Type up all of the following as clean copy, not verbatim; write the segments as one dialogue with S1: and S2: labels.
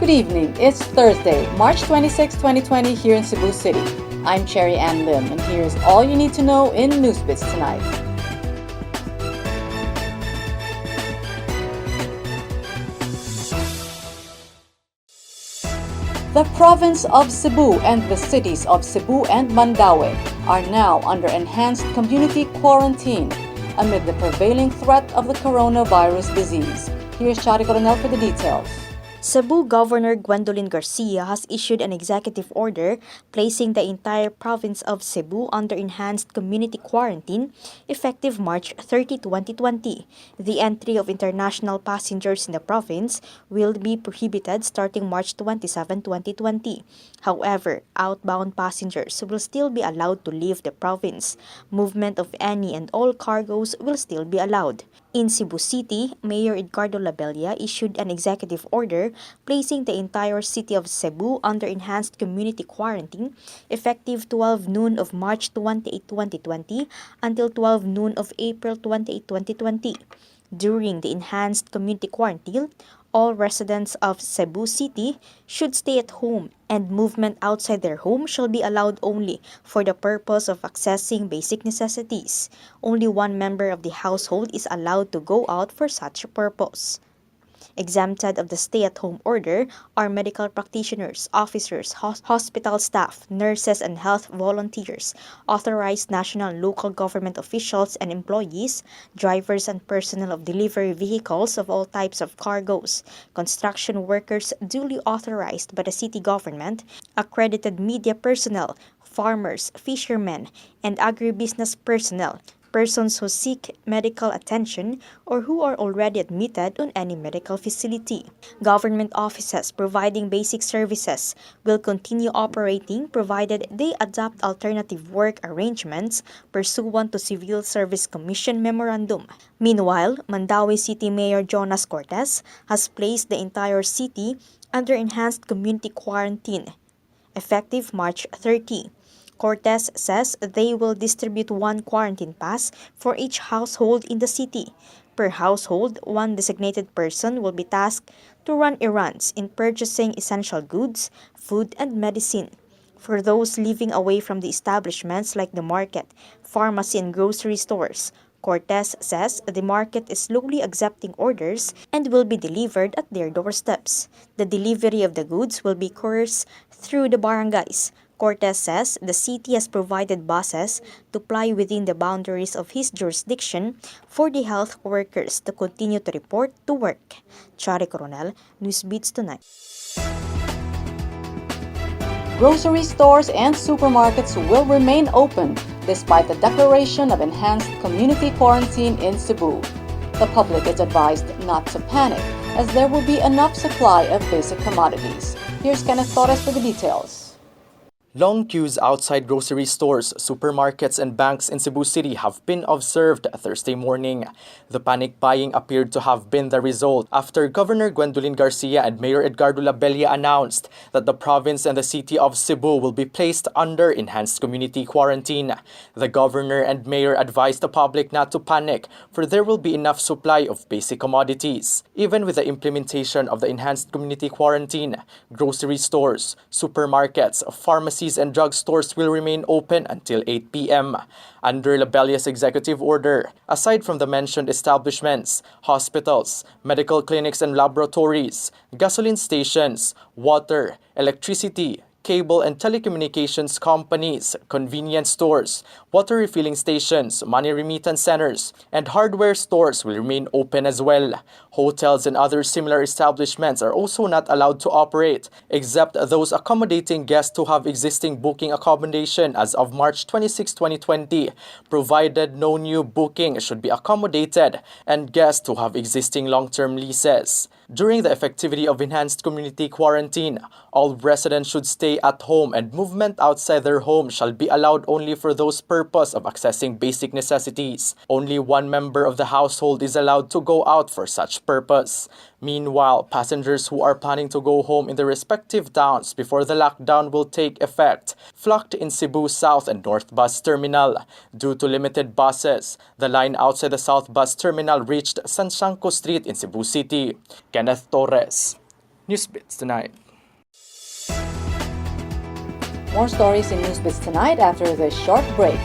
S1: Good evening. It's Thursday, March 26, 2020 here in Cebu City. I'm Cherry Ann Lim, and here's all you need to know in NewsBits tonight. The province of Cebu and the cities of Cebu and Mandaue are now under enhanced community quarantine amid the prevailing threat of the coronavirus disease. Here's Chari Coronel for the details.
S2: Cebu Governor Gwendolyn Garcia has issued an executive order placing the entire province of Cebu under enhanced community quarantine effective March 30, 2020. The entry of international passengers in the province will be prohibited starting March 27, 2020. However, outbound passengers will still be allowed to leave the province. Movement of any and all cargoes will still be allowed. In Cebu City, Mayor Edgardo Labella issued an executive order placing the entire city of Cebu under enhanced community quarantine effective 12 noon of March 28, 2020 until 12 noon of April 28, 2020. During the enhanced community quarantine, all residents of Cebu City should stay at home, and movement outside their home shall be allowed only for the purpose of accessing basic necessities. Only one member of the household is allowed to go out for such a purpose. Exempted of the stay-at-home order are medical practitioners, officers, hospital staff, nurses and health volunteers, authorized national and local government officials and employees, drivers and personnel of delivery vehicles of all types of cargoes, construction workers duly authorized by the city government, accredited media personnel, farmers, fishermen, and agribusiness personnel, persons who seek medical attention or who are already admitted on any medical facility. Government offices providing basic services will continue operating provided they adopt alternative work arrangements pursuant to Civil Service Commission Memorandum. Meanwhile, Mandaue City Mayor Jonas Cortez has placed the entire city under enhanced community quarantine effective March 30. Cortez says they will distribute one quarantine pass for each household in the city. Per household, one designated person will be tasked to run errands in purchasing essential goods, food, and medicine. For those living away from the establishments like the market, pharmacy, and grocery stores, Cortez says the market is slowly accepting orders and will be delivered at their doorsteps. The delivery of the goods will be coerced through the barangays. Cortez says the city has provided buses to ply within the boundaries of his jurisdiction for the health workers to continue to report to work. Chari Coronel, NewsBits Tonight.
S1: Grocery stores and supermarkets will remain open despite the declaration of enhanced community quarantine in Cebu. The public is advised not to panic as there will be enough supply of basic commodities. Here's Kenneth Torres for the details.
S3: Long queues outside grocery stores, supermarkets, and banks in Cebu City have been observed Thursday morning. The panic buying appeared to have been the result after Governor Gwendolyn Garcia and Mayor Edgardo Labella announced that the province and the city of Cebu will be placed under enhanced community quarantine. The governor and mayor advised the public not to panic, for there will be enough supply of basic commodities. Even with the implementation of the enhanced community quarantine, grocery stores, supermarkets, pharmacies, and drugstores will remain open until 8 p.m. Under Labella's executive order, aside from the mentioned establishments, hospitals, medical clinics and laboratories, gasoline stations, water, electricity, cable and telecommunications companies, convenience stores, water refilling stations, money remittance centers, and hardware stores will remain open as well. Hotels and other similar establishments are also not allowed to operate, except those accommodating guests who have existing booking accommodation as of March 26, 2020, provided no new booking should be accommodated, and guests who have existing long-term leases. During the effectivity of enhanced community quarantine, all residents should stay at home and movement outside their home shall be allowed only for those purpose of accessing basic necessities. Only one member of the household is allowed to go out for such purpose. Meanwhile, passengers who are planning to go home in their respective towns before the lockdown will take effect flocked in Cebu South and North Bus Terminal. Due to limited buses, the line outside the South Bus Terminal reached San Shanco Street in Cebu City. Kenneth Torres, NewsBits Tonight.
S1: More stories in NewsBits Tonight after this short break.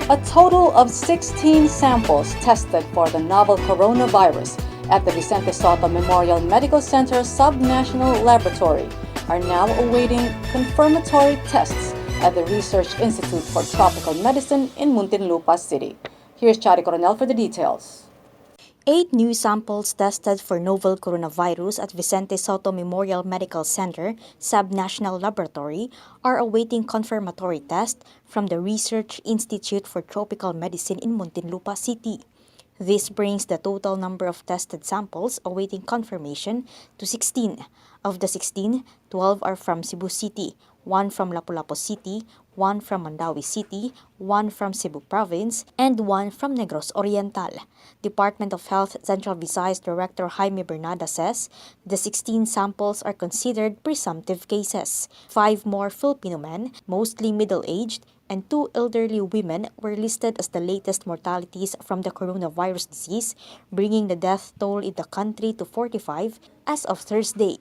S1: A total of 16 samples tested for the novel coronavirus at the Vicente Sotto Memorial Medical Center Subnational Laboratory are now awaiting confirmatory tests at the Research Institute for Tropical Medicine in Muntinlupa City. Here's Chari Coronel for the details.
S2: 8 new samples tested for novel coronavirus at Vicente Sotto Memorial Medical Center Subnational Laboratory are awaiting confirmatory test from the Research Institute for Tropical Medicine in Muntinlupa City. This brings the total number of tested samples awaiting confirmation to 16. Of the 16, 12 are from Cebu City, 1 from Lapu-Lapu City, 1 from Mandaue City, 1 from Cebu Province, and 1 from Negros Oriental. Department of Health Central Visayas Director Jaime Bernada says the 16 samples are considered presumptive cases. 5 more Filipino men, mostly middle-aged, and 2 elderly women were listed as the latest mortalities from the coronavirus disease, bringing the death toll in the country to 45 as of Thursday.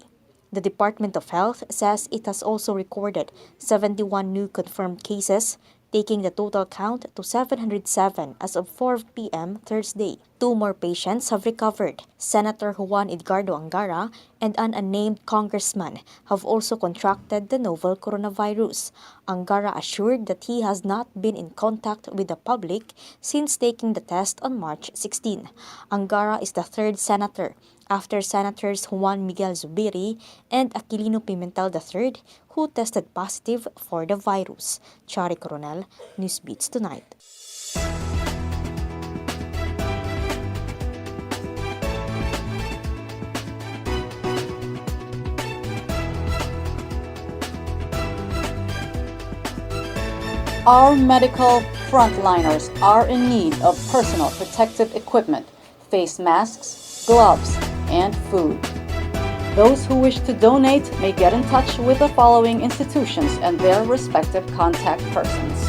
S2: The Department of Health says it has also recorded 71 new confirmed cases, taking the total count to 707 as of 4 p.m. Thursday. 2 more patients have recovered. Senator Juan Edgardo Angara and an unnamed congressman have also contracted the novel coronavirus. Angara assured that he has not been in contact with the public since taking the test on March 16. Angara is the 3rd senator after Senators Juan Miguel Zubiri and Aquilino Pimentel III, who tested positive for the virus. Chari Coronel, NewsBits Tonight.
S1: Our medical frontliners are in need of personal protective equipment, face masks, gloves, and food. Those who wish to donate may get in touch with the following institutions and their respective contact persons.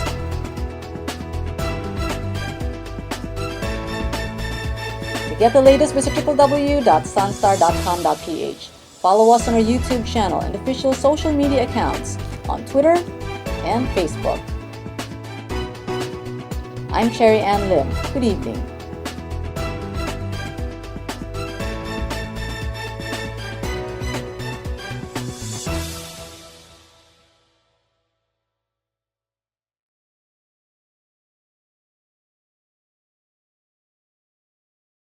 S1: To get the latest, visit www.sunstar.com.ph. Follow us on our YouTube channel and official social media accounts on Twitter and Facebook. I'm Sherry Ann Lim. Good evening.